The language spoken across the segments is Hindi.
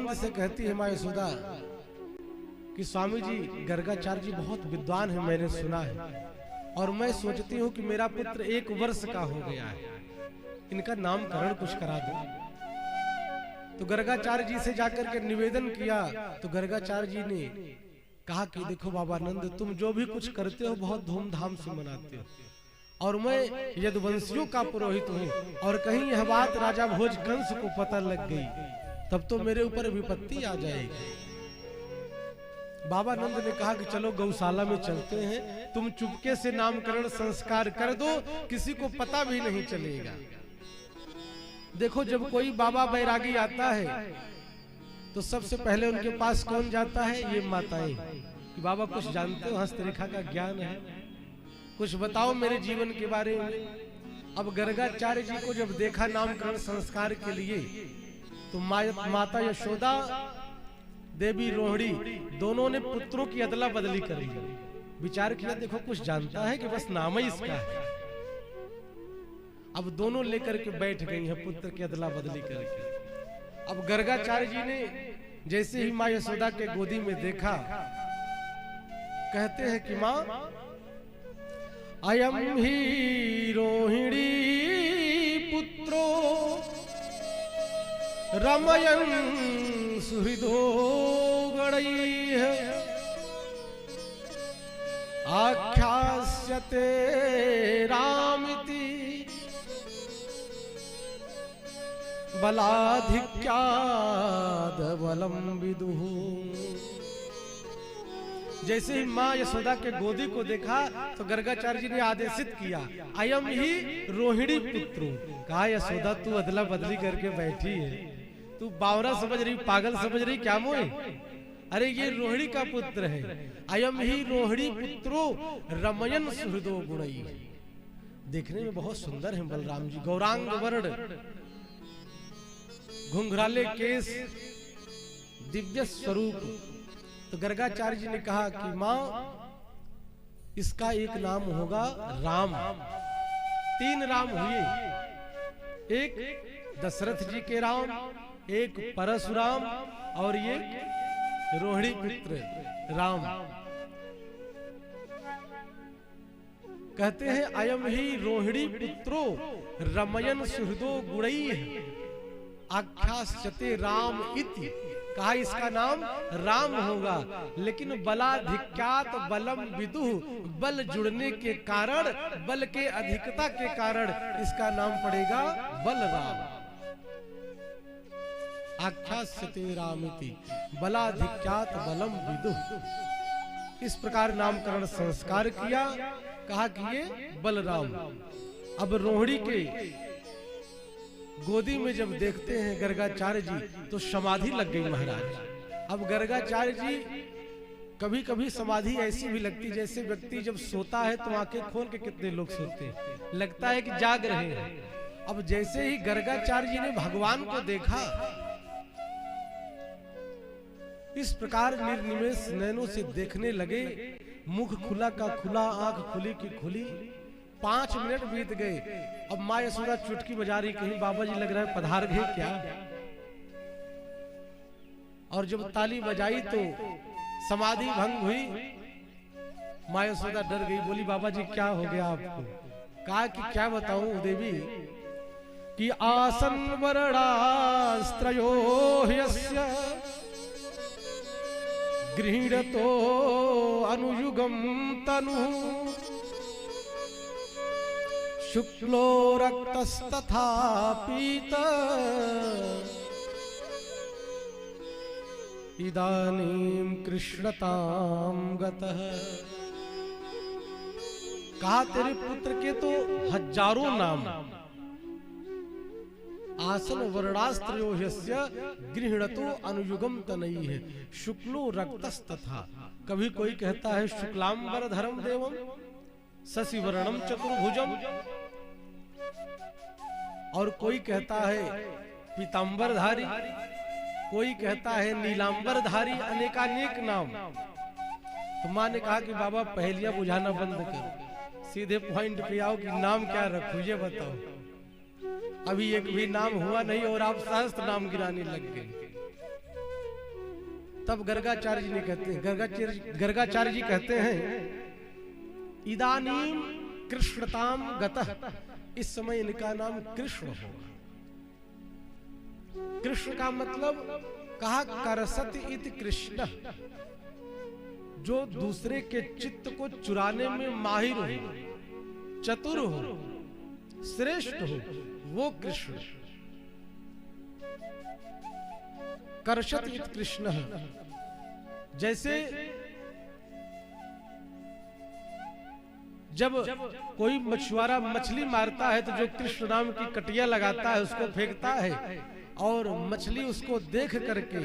नंद से कहती है माँ यशोदा कि स्वामी जी गर्गाचार्य जी बहुत विद्वान है, मैंने सुना है, और मैं सोचती हूँ कि मेरा पुत्र 1 वर्ष का हो गया है, इनका नामकरण कुछ करा दो। तो गर्गाचार्य जी से जाकर के निवेदन किया तो गर्गाचार्य जी ने कहा कि देखो बाबा नंद, तुम जो भी कुछ करते हो बहुत धूमधाम से मनाते हो, और मैं यदुवंशियों का पुरोहित हूँ, और कहीं यह बात राजा भोज कंस को पता लग गई तब तो मेरे ऊपर विपत्ति आ जाएगी। बाबा नंद ने कहा कि चलो गौशाला में चलते हैं, तुम चुपके से नामकरण संस्कार कर दो, किसी को पता भी नहीं चलेगा। देखो जब कोई बाबा बैरागी आता है तो सबसे पहले उनके पास कौन जाता है? ये माताएं कि बाबा कुछ जानते हो, हस्तरेखा का ज्ञान है, कुछ बताओ मेरे जीवन के बारे में। अब गर्गाचार्य जी को जब देखा नामकरण संस्कार के लिए तो माता यशोदा देवी रोहिणी दोनों ने पुत्रों की अदला बदली कर ली। विचार किया देखो कुछ जानता है कि बस नाम ही इसका है। अब दोनों लेकर के बैठ गई हैं पुत्र की अदला बदली करके। अब गर्गाचार्य जी ने जैसे ही माँ यशोदा के गोदी में देखा, कहते हैं कि माँ अयम ही रोहिणी पुत्रो रमयन सुहृदो गणैः आख्यास्यते रामिति बलाधिक्याद बलम विदुः। जैसे ही माँ यशोदा के गोदी को देखा तो गर्गाचार्य जी ने आदेशित किया अयम ही रोहिणी पुत्रो। कहा यशोदा तू अदला बदली करके बैठी है, तू बावरा समझ रही, पागल समझ रही क्या मोए? अरे ये रोहिणी का पुत्र है। अयम ही रोहिणी पुत्रो रमयन सुहृदो गुणैः। देखने में बहुत सुंदर है बलराम जी, गौरांग वर्ण, घुंघराले केस, दिव्य स्वरूप। तो गर्गाचार्य जी ने कहा कि माँ इसका एक नाम होगा राम। 3 राम हुए, एक दशरथ जी के राम, एक परशुराम और एक रोहिणी पुत्र राम। कहते हैं अयम ही रोहिणी पुत्रो रमयन सुहृदो गुणैः आख्यास्यते राम इति। कहा इसका नाम राम होगा, लेकिन बलाधिक्यात बलम विदुः, बल जुड़ने के कारण, बल के अधिकता के कारण इसका नाम पड़ेगा बलराम। आख्यास्यते रामिति बलाधिक्यात बलम विदुः। इस प्रकार नामकरण संस्कार किया, कहा कि ये बलराम। अब रोहिणी के गोदी में जब देखते हैं गर्गाचार्य जी तो समाधि लग गई महाराज। अब गर्गाचार्य जी कभी कभी समाधि ऐसी भी लगती जैसे व्यक्ति जब सोता है तो आंखें खोल के कितने लोग सोते हैं, लगता है कि जाग रहे हैं। अब जैसे ही गर्गाचार्य जी ने भगवान को देखा, इस प्रकार निर्निमेष नैनों से देखने लगे, मुख खुला का खुला, आंख खुली की खुली। 5 मिनट बीत गए। अब माँ यशोदा चुटकी बजा रही, कहीं बाबा जी लग रहा है पधार गए क्या। और जब ताली बजाई तो समाधि भंग हुई। माँ यशोदा डर गई, बोली बाबा जी क्या हो गया आपको? कहा कि क्या बताऊं देवी कि आसन वरणास्त्रयो ह्यस्य गृहीणतो अनुयुगम तनु शुक्लो रक्तस्तथा पीत इदानीं कृष्णतां गतः। कहा तेरे पुत्र के तो हजारों नाम। आसन वर्णास्त्रो ह्यस्य गृहीणतो अनुयुगम तनैः शुक्लो रक्तस्तथा। कभी कोई कहता है शुक्लांबरधरम देवम शशिवर्णम चतुर्भुजम, और कोई कहता है पीतांबरधारी, कोई कहता है नीलांबरधारी, अनेकानेक नाम। तो माँ ने कहा कि बाबा पहेलियां बुझाना बंद कर, सीधे पॉइंट पे आओ कि नाम क्या रखूं ये बताओ। अभी एक भी नाम हुआ नहीं और आप सहस्त्र नाम गिराने लग गए। तब गर्गाचार्य जी ने कहते हैं, गर्गाचार्य जी कहते हैं, इदानीम कृष्णताम गतः, इस समय इनका नाम कृष्ण होगा। कृष्ण का मतलब कहा करसत इति कृष्ण, जो दूसरे के चित्त को चुराने में माहिर हो, चतुर हो, श्रेष्ठ हो, वो कृष्ण। करशत इति कृष्ण, जैसे जब कोई मछुआरा मछली मारता है तो जो कृष्ण नाम की कटिया लगाता है उसको फेंकता है और मछली उसको देख करके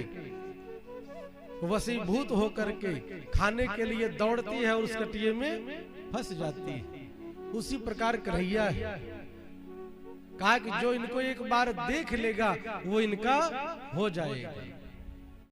वशीभूत होकर के खाने के लिए दौड़ती है और उस कटिये में फंस जाती है। उसी प्रकार कन्हैया है। कहा कि जो इनको एक बार देख लेगा वो इनका हो जाएगा।